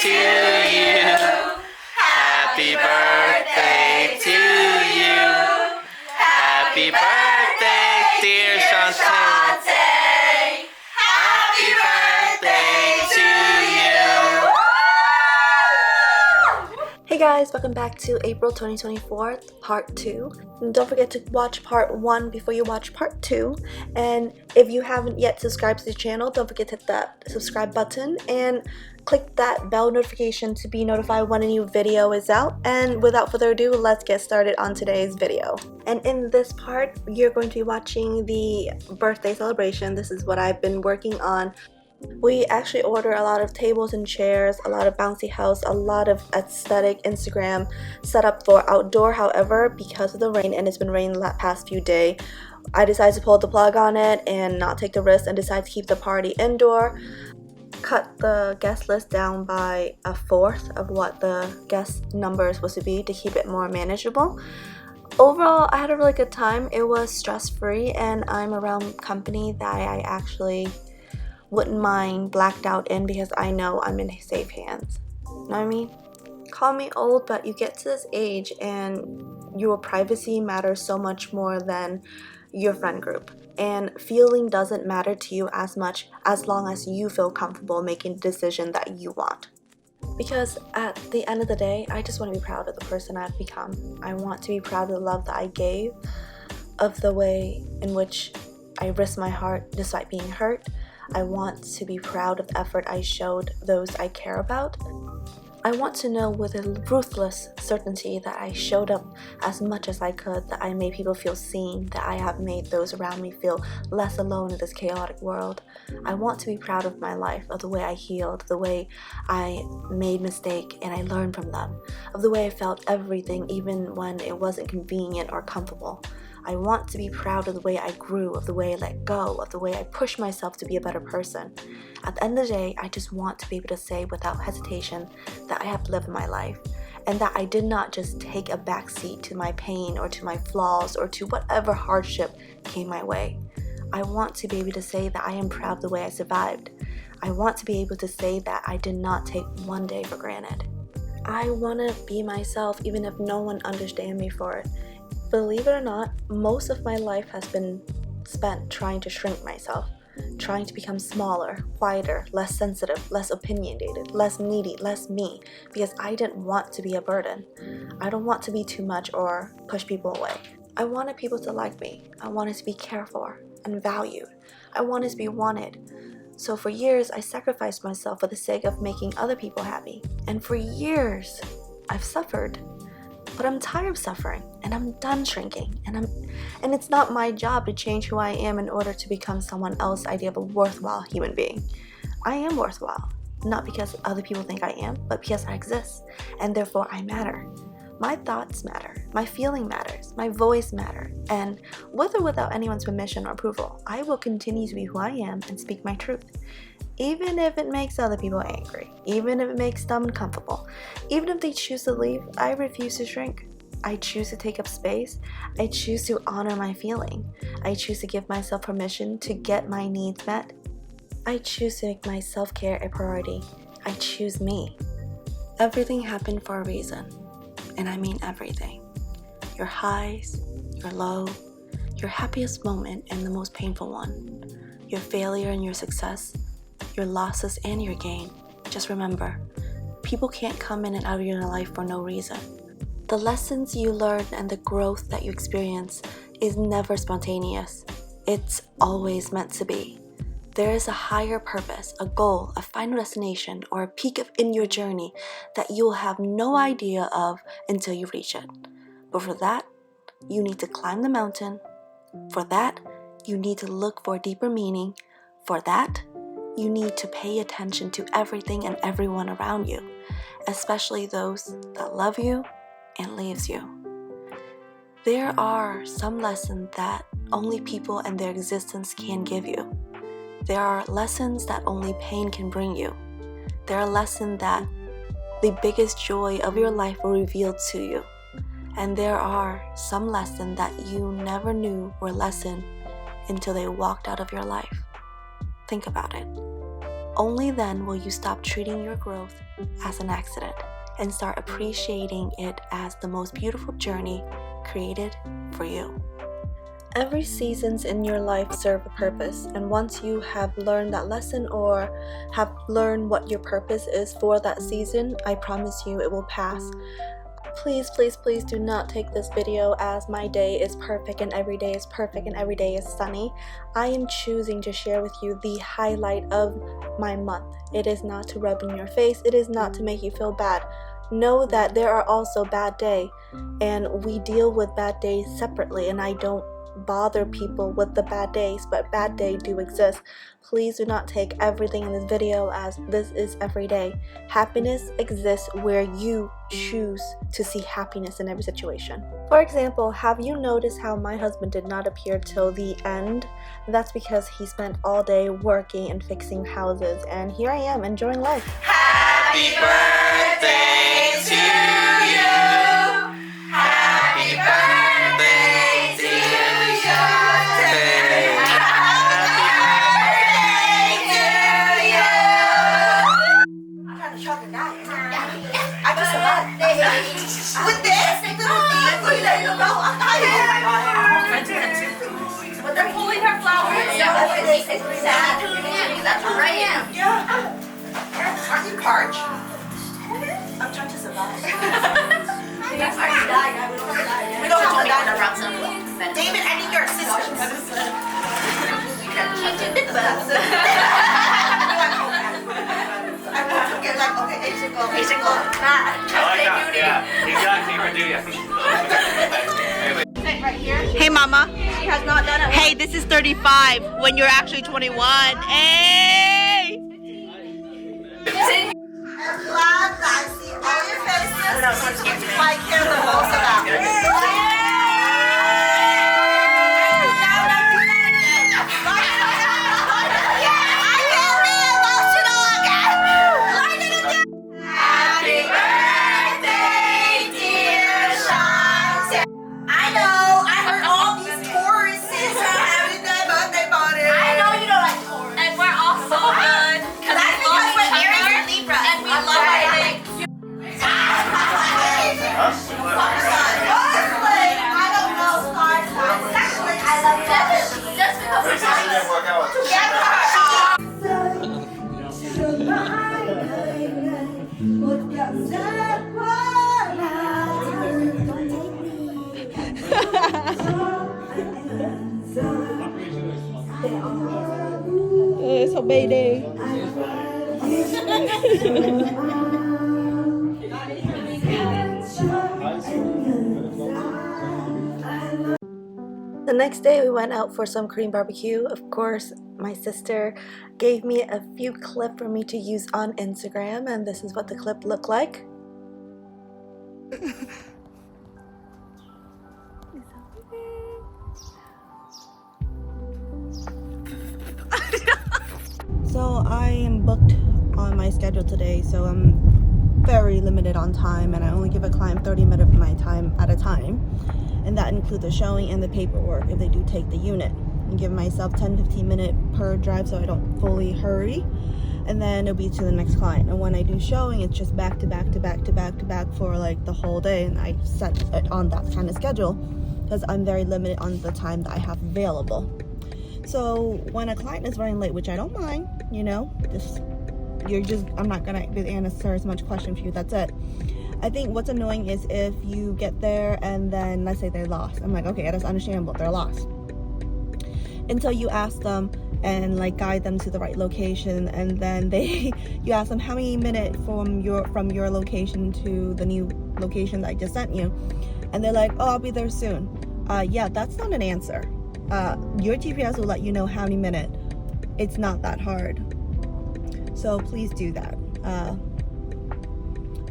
to you. Happy birthday to you. Happy birthday, dear Shantae. Happy birthday to you. Hey guys, welcome back to April 2024 part 2. And don't forget to watch part 1 before you watch part 2. And if you haven't yet subscribed to the channel, don't forget to hit that subscribe button and click that bell notification to be notified when a new video is out. And without further ado, let's get started on today's video. And in this part, you're going to be watching the birthday celebration. This is what I've been working on. We actually order a lot of tables and chairs, a lot of bouncy house, a lot of aesthetic Instagram setup for outdoor. However, because of the rain, and it's been raining the past few days, I decided to pull the plug on it and not take the risk and decide to keep the party indoor. Cut the guest list down by 1/4 of what the guest number is supposed to be to keep it more manageable. Overall, I had a really good time. It was stress-free, and I'm around company that I actually wouldn't mind blacked out in because I know I'm in safe hands. Know what I mean? Call me old, but you get to this age and your privacy matters so much more than your friend group. And feeling doesn't matter to you as much as long as you feel comfortable making the decision that you want. Because at the end of the day, I just want to be proud of the person I've become. I want to be proud of the love that I gave, of the way in which I risked my heart despite being hurt. I want to be proud of the effort I showed those I care about. I want to know with a ruthless certainty that I showed up as much as I could, that I made people feel seen, that I have made those around me feel less alone in this chaotic world. I want to be proud of my life, of the way I healed, the way I made mistakes and I learned from them, of the way I felt everything even when it wasn't convenient or comfortable. I want to be proud of the way I grew, of the way I let go, of the way I pushed myself to be a better person. At the end of the day, I just want to be able to say without hesitation that I have lived my life, and that I did not just take a backseat to my pain or to my flaws or to whatever hardship came my way. I want to be able to say that I am proud of the way I survived. I want to be able to say that I did not take one day for granted. I want to be myself even if no one understands me for it. Believe it or not, most of my life has been spent trying to shrink myself, trying to become smaller, quieter, less sensitive, less opinionated, less needy, less me, because I didn't want to be a burden. I don't want to be too much or push people away. I wanted people to like me. I wanted to be cared for and valued. I wanted to be wanted. So for years, I sacrificed myself for the sake of making other people happy. And for years, I've suffered. But I'm tired of suffering, and I'm done shrinking, and it's not my job to change who I am in order to become someone else's idea of a worthwhile human being. I am worthwhile, not because other people think I am, but because I exist, and therefore I matter. My thoughts matter, my feeling matters, my voice matters, and with or without anyone's permission or approval, I will continue to be who I am and speak my truth. Even if it makes other people angry, even if it makes them uncomfortable, even if they choose to leave, I refuse to shrink. I choose to take up space. I choose to honor my feeling. I choose to give myself permission to get my needs met. I choose to make my self-care a priority. I choose me. Everything happened for a reason, and I mean everything. Your highs, your low, your happiest moment and the most painful one, your failure and your success, your losses and your gain. Just remember, people can't come in and out of your life for no reason. The lessons you learn and the growth that you experience is never spontaneous. It's always meant to be. There is a higher purpose, a goal, a final destination, or a peak in your journey that you will have no idea of until you reach it. But for that, you need to climb the mountain. For that, you need to look for a deeper meaning. For that, you need to pay attention to everything and everyone around you, especially those that love you and leaves you. There are some lessons that only people and their existence can give you. There are lessons that only pain can bring you. There are lessons that the biggest joy of your life will reveal to you. And there are some lessons that you never knew were lessons until they walked out of your life. Think about it. Only then will you stop treating your growth as an accident and start appreciating it as the most beautiful journey created for you. Every seasons in your life serve a purpose, and once you have learned that lesson or have learned what your purpose is for that season, I promise you it will pass. Please, please, please do not take this video as my day is perfect and every day is perfect and every day is sunny. I am choosing to share with you the highlight of my month. It is not to rub in your face. It is not to make you feel bad. Know that there are also bad days, and we deal with bad days separately, and I don't bother people with the bad days, but bad days do exist. Please do not take everything in this video as this is every day. Happiness exists where you choose to see happiness in every situation. For example, have you noticed how my husband did not appear till the end? That's because he spent all day working and fixing houses, and here I am enjoying life. Happy birthday to you. Happy birthday, dear Shante. Happy birthday to you. I'm trying to shock the guy. I just survived. With this little thing, there you go. I'm tired. But they're pulling her flowers. That's where I am. Yeah. Aren't you parched? I'm trying to survive. That's why you died. We don't have to die. David, I need your assistance. I want to get like, okay, Asian go. I like that. Yeah, exactly. We're doing Right here. Hey mama. She has not done it. Hey, this is 35 when you're actually 21. Hey! I'm glad that I see all your faces. I care the most about. Happy birthday, dear Shante. I know. I heard all these Tauruses are having their birthday party. I know you don't like Taurus. And we're all so good. That's because we're Aries and Libra. And we love everything. I don't know star signs. Actually, I love it. Just because we're It's a baby. The next day we went out for some Korean barbecue. Of course, my sister gave me a few clips for me to use on Instagram, and this is what the clip looked like. So I am booked on my schedule today, so I'm very limited on time, and I only give a client 30 minutes of my time at a time, and that includes the showing and the paperwork if they do take the unit. I give myself 10-15 minutes per drive so I don't fully hurry, and then it'll be to the next client. And when I do showing, it's just back to back to back to back to back for like the whole day, and I set it on that kind of schedule because I'm very limited on the time that I have available. So when a client is running late, which I don't mind, you know, I'm not gonna answer as much question for you, that's it. I think what's annoying is if you get there and then let's say they're lost. I'm like, okay, that's understandable, they're lost. Until you ask them and like guide them to the right location, and then you ask them how many minutes from your location to the new location that I just sent you, and they're like, oh, I'll be there soon. Yeah, that's not an answer. Your GPS will let you know how many minutes. It's not that hard. So please do that.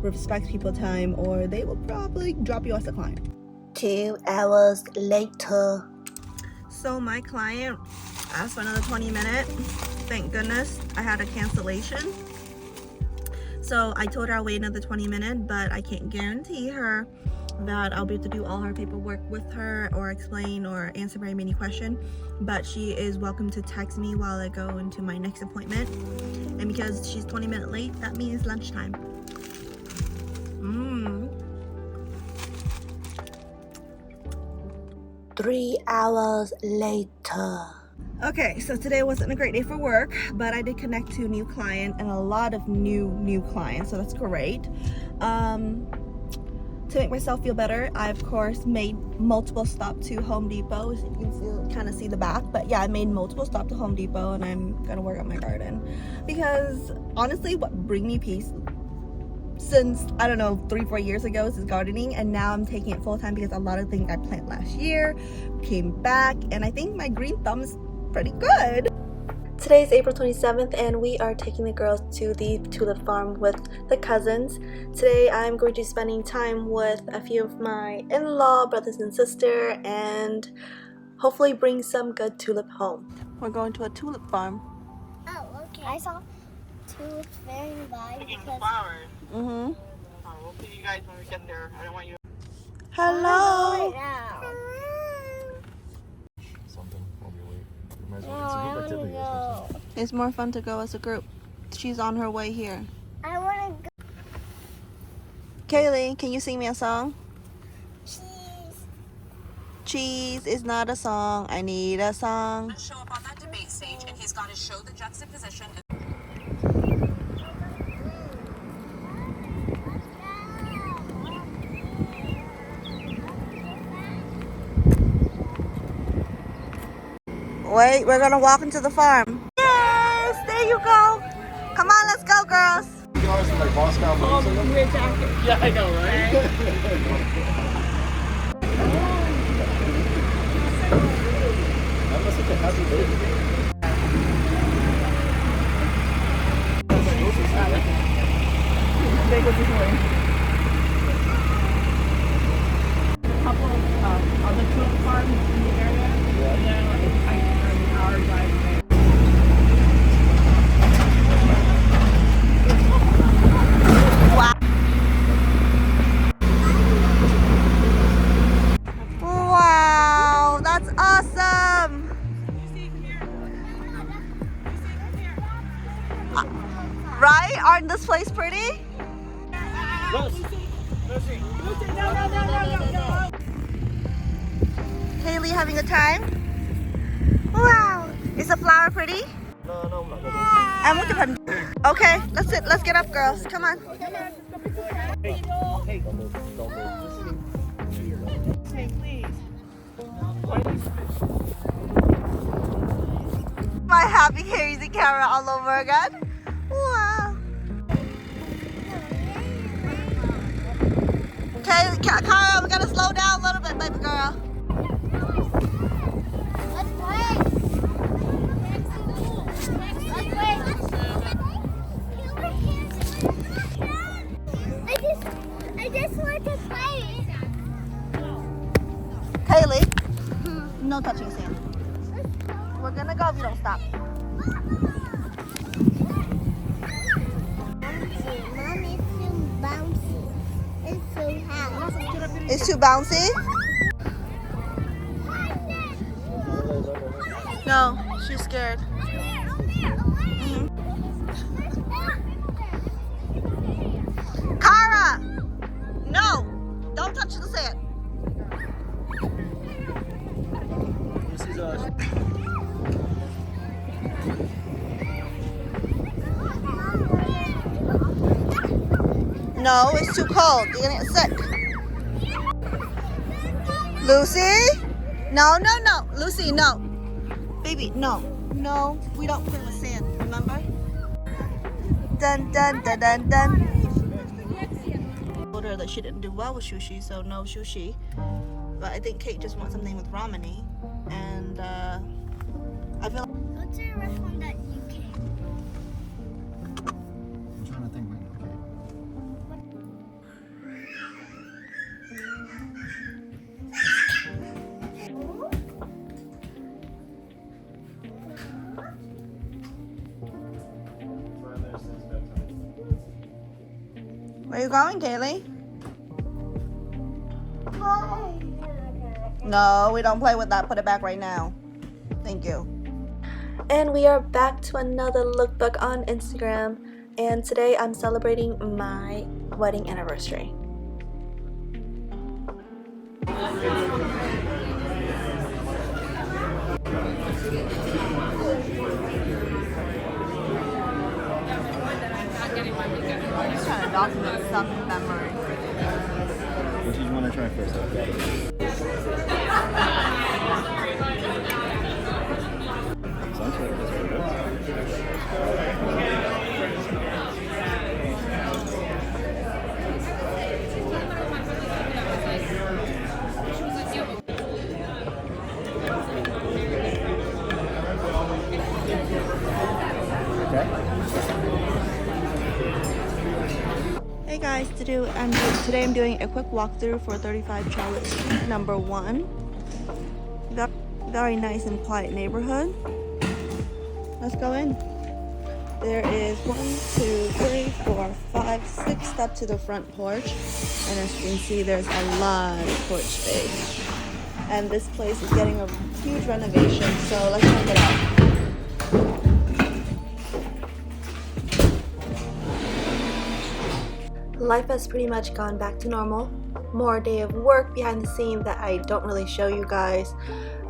Respect people's time, or they will probably drop you as a client. 2 hours later. So my client asked for another 20 minutes. Thank goodness I had a cancellation. So I told her I'll wait another 20 minutes, but I can't guarantee her that I'll be able to do all her paperwork with her or explain or answer very many questions. But she is welcome to text me while I go into my next appointment. And because she's 20 minutes late, that means lunchtime. 3 hours later. Okay, so today wasn't a great day for work, but I did connect to a new client and a lot of new clients, so that's great. To make myself feel better, I of course made multiple stops to Home Depot. As you can kind of see the back, but yeah, I made multiple stops to Home Depot, and I'm gonna work on my garden because honestly, what brings me peace since I don't know 3-4 years ago is gardening, and now I'm taking it full time because a lot of things I planted last year came back, and I think my green thumb is pretty good. Today is April 27th and we are taking the girls to the tulip farm with the cousins. Today I'm going to be spending time with a few of my in-law brothers and sister and hopefully bring some good tulip home. We're going to a tulip farm. Oh, okay. I saw tulips very live Looking because for flowers. Mm-hmm. We'll see you guys when we get there. I don't want you. Hello. right now. Something while we wait. Might as No, well. It's a I group want to activity. go. It's more fun to go as a group. She's on her way here. I want to go. Kaylee, can you sing me a song? Cheese. Cheese is not a song. I need a song. Show up on that debate stage, and he's got to show the juxtaposition. Wait, we're gonna walk into the farm. Yes, there you go. Come on, let's go, girls. You guys are like Moscow boots or something? Yeah, I know, right? That must have been happy baby. Couple of other tulip farms in the area. And then I an hour drive there. Wow, that's awesome. Right? Aren't this place pretty? Haley having a time? Wow. Is the flower pretty? No, I'm not gonna. Okay, let's get up, girls. Come on. My happy crazy camera all over again. Wow. Okay, Kara, we gotta slow down a little bit, baby girl. Let's play. Let's play. I just want to play. Kaylee, no touching sand. We're gonna go if you don't stop. Mommy, it's too bouncy. It's so hot. It's too bouncy? No, she's scared. Kara! No! Don't touch the sand. This is No, it's too cold. You're gonna get sick. Lucy? No. Lucy, no. Baby, no. No, we don't play with sand, remember? Dun dun dun dun dun. I told her that she didn't do well with sushi, so no sushi. But I think Kate just wants something with rameny. And I feel like What's your restaurant that you came? I'm trying to think. Where you going, Kaylee? No, we don't play with that. Put it back right now. Thank you. And we are back to another lookbook on Instagram, and today I'm celebrating my wedding anniversary. I'm just trying to document some memory. Which do you want to try first? Sounds like this pretty good. Hey guys, today I'm doing a quick walkthrough for 35 Charlotte Street, number 1. Very nice and quiet neighborhood. Let's go in. There is 1, 2, 3, 4, 5, 6 steps to the front porch, and as you can see, there's a lot of porch space. And this place is getting a huge renovation, so let's check it out. Life has pretty much gone back to normal. More day of work behind the scene that I don't really show you guys.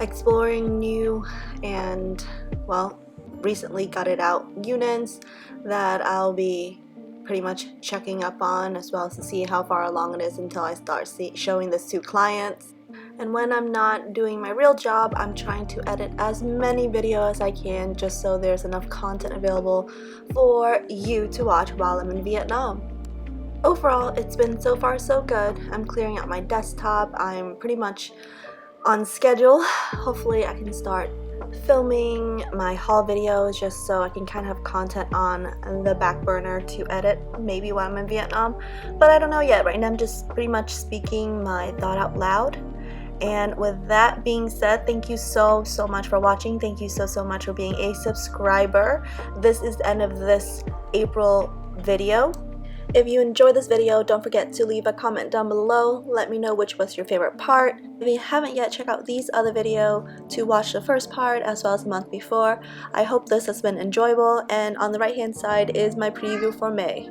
Exploring new and, well, recently gutted out units that I'll be pretty much checking up on, as well as to see how far along it is until I start showing this to clients. And when I'm not doing my real job, I'm trying to edit as many videos as I can, just so there's enough content available for you to watch while I'm in Vietnam. Overall, it's been so far so good. I'm clearing out my desktop. I'm pretty much on schedule. Hopefully I can start filming my haul videos just so I can kind of have content on the back burner to edit maybe while I'm in Vietnam. But I don't know yet. Right now I'm just pretty much speaking my thought out loud. And with that being said, thank you so much for watching. Thank you so much for being a subscriber. This is the end of this April video. If you enjoyed this video, don't forget to leave a comment down below. Let me know which was your favorite part. If you haven't yet, check out these other videos to watch the first part as well as the month before. I hope this has been enjoyable, and on the right hand side is my preview for May.